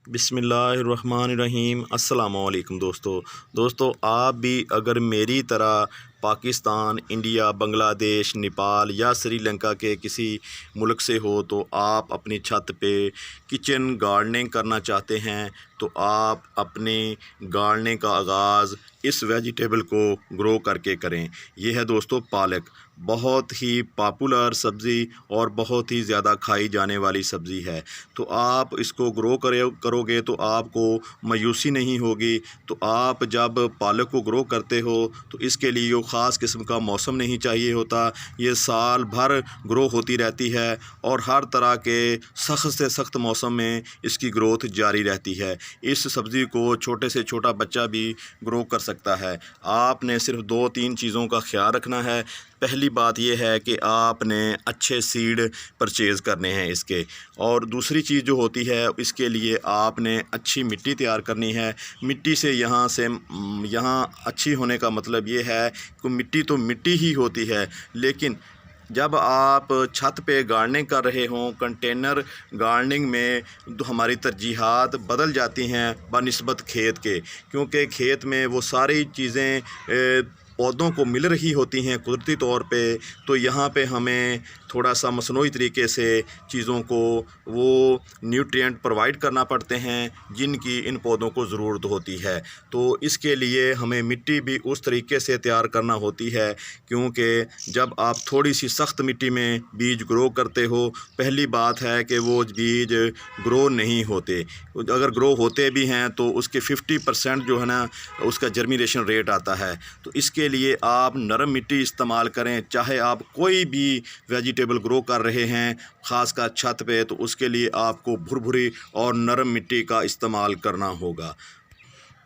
बिस्मिल्लाहिर्रहमानिर्रहीम। अस्सलामुअलैकुम दोस्तों, आप भी अगर मेरी तरह पाकिस्तान, इंडिया, बांग्लादेश, नेपाल या श्रीलंका के किसी मुल्क से हो तो आप अपनी छत पे किचन गार्डनिंग करना चाहते हैं तो आप अपने गार्डनिंग का आगाज़ इस वेजिटेबल को ग्रो करके करें। ये है दोस्तों पालक। बहुत ही पॉपुलर सब्ज़ी और बहुत ही ज़्यादा खाई जाने वाली सब्ज़ी है। तो आप इसको ग्रो करोगे तो आपको मायूसी नहीं होगी। तो आप जब पालक को ग्रो करते हो तो इसके लिए ख़ास किस्म का मौसम नहीं चाहिए होता। ये साल भर ग्रो होती रहती है और हर तरह के सख्त से सख्त मौसम में इसकी ग्रोथ जारी रहती है। इस सब्ज़ी को छोटे से छोटा बच्चा भी ग्रो कर सकता है। आपने सिर्फ 2-3 चीज़ों का ख्याल रखना है। पहली बात यह है कि आपने अच्छे सीड परचेज़ करने हैं इसके, और दूसरी चीज़ जो होती है इसके लिए आपने अच्छी मिट्टी तैयार करनी है। मिट्टी से यहाँ अच्छी होने का मतलब ये है कि मिट्टी तो मिट्टी ही होती है, लेकिन जब आप छत पे गार्डनिंग कर रहे हों, कंटेनर गार्डनिंग में तो हमारी तरजीहात बदल जाती हैं बनिस्बत खेत के, क्योंकि खेत में वो सारी चीज़ें पौधों को मिल रही होती हैं कुदरती तौर पे। तो यहाँ पे हमें थोड़ा सा मसनूई तरीके से चीज़ों को वो न्यूट्रिएंट प्रोवाइड करना पड़ते हैं जिनकी इन पौधों को ज़रूरत होती है। तो इसके लिए हमें मिट्टी भी उस तरीके से तैयार करना होती है, क्योंकि जब आप थोड़ी सी सख्त मिट्टी में बीज ग्रो करते हो, पहली बात है कि वो बीज ग्रो नहीं होते। अगर ग्रो होते भी हैं तो उसके 50% जो है ना उसका जर्मिनेशन रेट आता है। तो इसके लिए आप नरम मिट्टी इस्तेमाल करें। चाहे आप कोई भी वेजिटेबल ग्रो कर रहे हैं ख़ासकर छत पे, तो उसके लिए आपको भुरभुरी और नरम मिट्टी का इस्तेमाल करना होगा।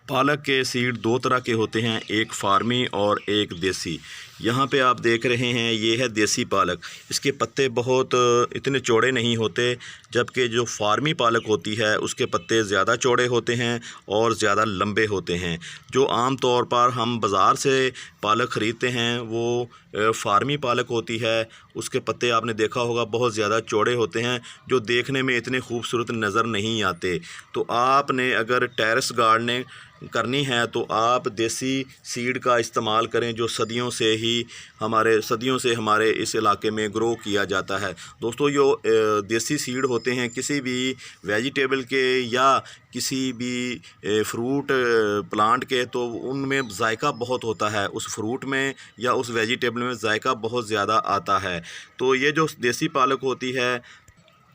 पालक के सीड 2 तरह के होते हैं, एक फार्मी और एक देसी। यहाँ पे आप देख रहे हैं ये है देसी पालक। इसके पत्ते बहुत इतने चौड़े नहीं होते, जबकि जो फार्मी पालक होती है उसके पत्ते ज़्यादा चौड़े होते हैं और ज़्यादा लंबे होते हैं। जो आम तौर पर हम बाज़ार से पालक ख़रीदते हैं वो फार्मी पालक होती है। उसके पत्ते आपने देखा होगा बहुत ज़्यादा चौड़े होते हैं, जो देखने में इतने खूबसूरत नज़र नहीं आते। तो आपने अगर टेरेस गार्डनिंग करनी है तो आप देसी सीड का इस्तेमाल करें, जो सदियों से हमारे इस इलाके में ग्रो किया जाता है। दोस्तों, जो देसी सीड होते हैं किसी भी वेजिटेबल के या किसी भी फ्रूट प्लांट के, तो उनमें जायका बहुत होता है। उस फ्रूट में या उस वेजिटेबल में जायका बहुत ज़्यादा आता है। तो ये जो देसी पालक होती है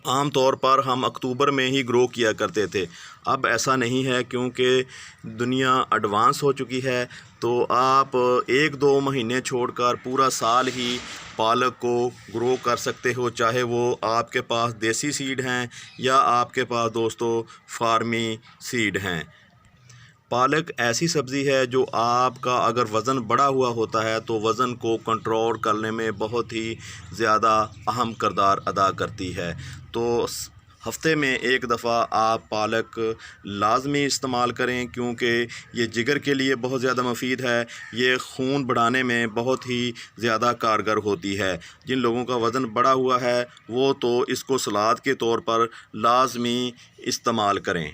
आम तौर पर हम अक्टूबर में ही ग्रो किया करते थे। अब ऐसा नहीं है, क्योंकि दुनिया एडवांस हो चुकी है। तो आप 1-2 महीने छोड़कर पूरा साल ही पालक को ग्रो कर सकते हो, चाहे वो आपके पास देसी सीड हैं या आपके पास दोस्तों फार्मी सीड हैं। पालक ऐसी सब्ज़ी है जो आपका अगर वज़न बढ़ा हुआ होता है तो वज़न को कंट्रोल करने में बहुत ही ज़्यादा अहम किरदार अदा करती है। तो हफ्ते में एक दफ़ा आप पालक लाजमी इस्तेमाल करें, क्योंकि ये जिगर के लिए बहुत ज़्यादा मुफीद है। ये खून बढ़ाने में बहुत ही ज़्यादा कारगर होती है। जिन लोगों का वज़न बढ़ा हुआ है वो तो इसको सलाद के तौर पर लाजमी इस्तेमाल करें।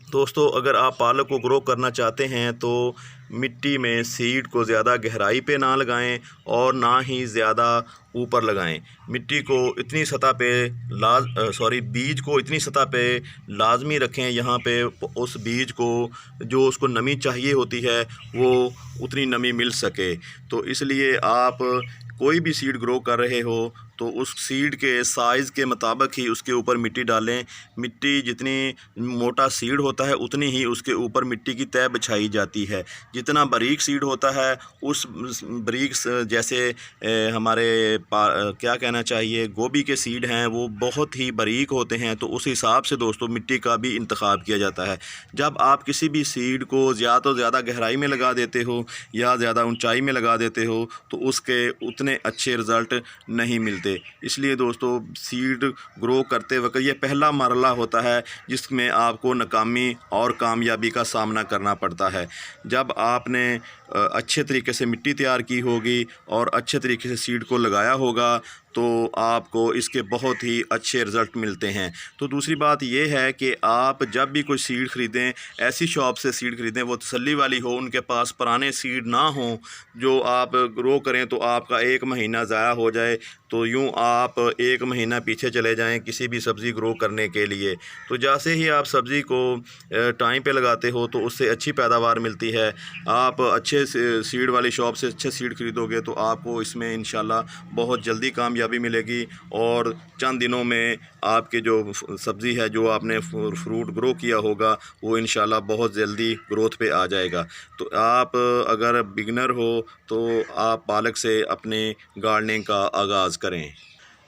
दोस्तों, अगर आप पालक को ग्रो करना चाहते हैं तो मिट्टी में सीड को ज़्यादा गहराई पे ना लगाएं और ना ही ज़्यादा ऊपर लगाएं। मिट्टी को इतनी सतह पे बीज को इतनी सतह पे लाजमी रखें यहाँ पे उस बीज को जो उसको नमी चाहिए होती है वो उतनी नमी मिल सके। तो इसलिए आप कोई भी सीड ग्रो कर रहे हो तो उस सीड के साइज़ के मुताबिक ही उसके ऊपर मिट्टी डालें। मिट्टी जितनी मोटा सीड होता है उतनी ही उसके ऊपर मिट्टी की तह बिछाई जाती है। जितना बारीक सीड होता है उस बारीक जैसे हमारे क्या कहना चाहिए गोभी के सीड हैं वो बहुत ही बारीक होते हैं, तो उस हिसाब से दोस्तों मिट्टी का भी इंतखाब किया जाता है। जब आप किसी भी सीड को ज़्यादा गहराई में लगा देते हो या ज़्यादा ऊंचाई में लगा देते हो तो उसके उतने अच्छे रिज़ल्ट नहीं मिलते। इसलिए दोस्तों सीड ग्रो करते वक्त ये पहला मरहला होता है जिसमें आपको नाकामी और कामयाबी का सामना करना पड़ता है। जब आपने अच्छे तरीके से मिट्टी तैयार की होगी और अच्छे तरीके से सीड को लगाया होगा तो आपको इसके बहुत ही अच्छे रिज़ल्ट मिलते हैं। तो दूसरी बात ये है कि आप जब भी कोई सीड ख़रीदें, ऐसी शॉप से सीड ख़रीदें वो तसल्ली वाली हो, उनके पास पुराने सीड ना हों जो आप ग्रो करें तो आपका 1 महीना ज़ाया हो जाए, तो यूँ आप 1 महीना पीछे चले जाएं किसी भी सब्ज़ी ग्रो करने के लिए। तो जैसे ही आप सब्ज़ी को टाइम पे लगाते हो तो उससे अच्छी पैदावार मिलती है। आप अच्छे से सीड वाली शॉप से अच्छे सीड ख़रीदोगे तो आपको इसमें इंशाल्लाह बहुत जल्दी कामयाबी मिलेगी और चंद दिनों में आपके जो सब्ज़ी है, जो आपने फ्रूट ग्रो किया होगा, वो इंशाल्लाह बहुत जल्दी ग्रोथ पे आ जाएगा। तो आप अगर बिगनर हो तो आप पालक से अपने गार्डनिंग का आगाज़ करें।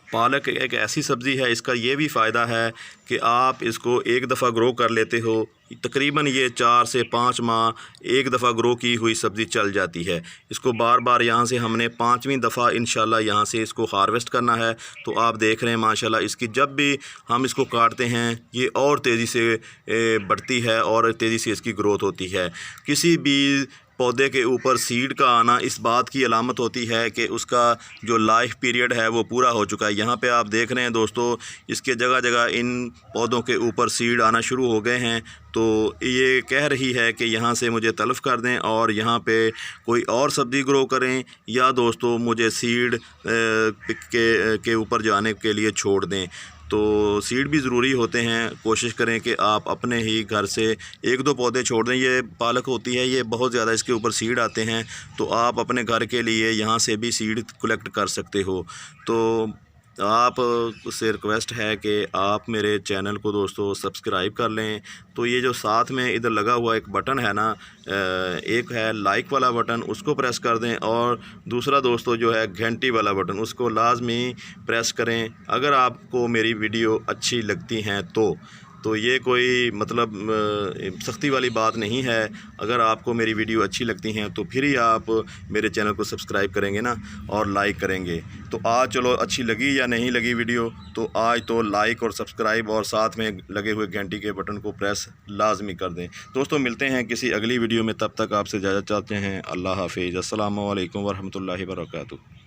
पालक एक ऐसी सब्ज़ी है, इसका ये भी फ़ायदा है कि आप इसको एक दफ़ा ग्रो कर लेते हो, तकरीबन ये 4 से 5 माह एक दफ़ा ग्रो की हुई सब्ज़ी चल जाती है। इसको बार बार यहाँ से हमने 5वीं दफ़ा इंशाल्लाह यहाँ से इसको हार्वेस्ट करना है। तो आप देख रहे हैं माशाल्लाह इसकी जब भी हम इसको काटते हैं ये और तेज़ी से बढ़ती है और तेज़ी से इसकी ग्रोथ होती है। किसी भी पौधे के ऊपर सीड का आना इस बात की अलामत होती है कि उसका जो लाइफ पीरियड है वो पूरा हो चुका है। यहाँ पे आप देख रहे हैं दोस्तों, इसके जगह जगह इन पौधों के ऊपर सीड आना शुरू हो गए हैं। तो ये कह रही है कि यहाँ से मुझे तलब कर दें और यहाँ पे कोई और सब्ज़ी ग्रो करें, या दोस्तों मुझे सीड के ऊपर जाने के लिए छोड़ दें। तो सीड भी ज़रूरी होते हैं। कोशिश करें कि आप अपने ही घर से 1-2 पौधे छोड़ दें। ये पालक होती है, ये बहुत ज़्यादा इसके ऊपर सीड आते हैं, तो आप अपने घर के लिए यहाँ से भी सीड कलेक्ट कर सकते हो। तो आप से रिक्वेस्ट है कि आप मेरे चैनल को दोस्तों सब्सक्राइब कर लें। तो ये जो साथ में इधर लगा हुआ एक बटन है ना, एक है लाइक वाला बटन, उसको प्रेस कर दें, और दूसरा दोस्तों जो है घंटी वाला बटन, उसको लाजमी प्रेस करें अगर आपको मेरी वीडियो अच्छी लगती हैं तो ये कोई मतलब सख्ती वाली बात नहीं है। अगर आपको मेरी वीडियो अच्छी लगती हैं तो फिर ही आप मेरे चैनल को सब्सक्राइब करेंगे ना और लाइक करेंगे। तो आज चलो अच्छी लगी या नहीं लगी वीडियो, तो आज तो लाइक और सब्सक्राइब और साथ में लगे हुए घंटी के बटन को प्रेस लाजमी कर दें। दोस्तों मिलते हैं किसी अगली वीडियो में, तब तक आपसे इजाज़त चाहते हैं। अल्लाह हाफिज़। अस्सलामु अलैकुम वरहमतुल्लाहि वबरकातुहू।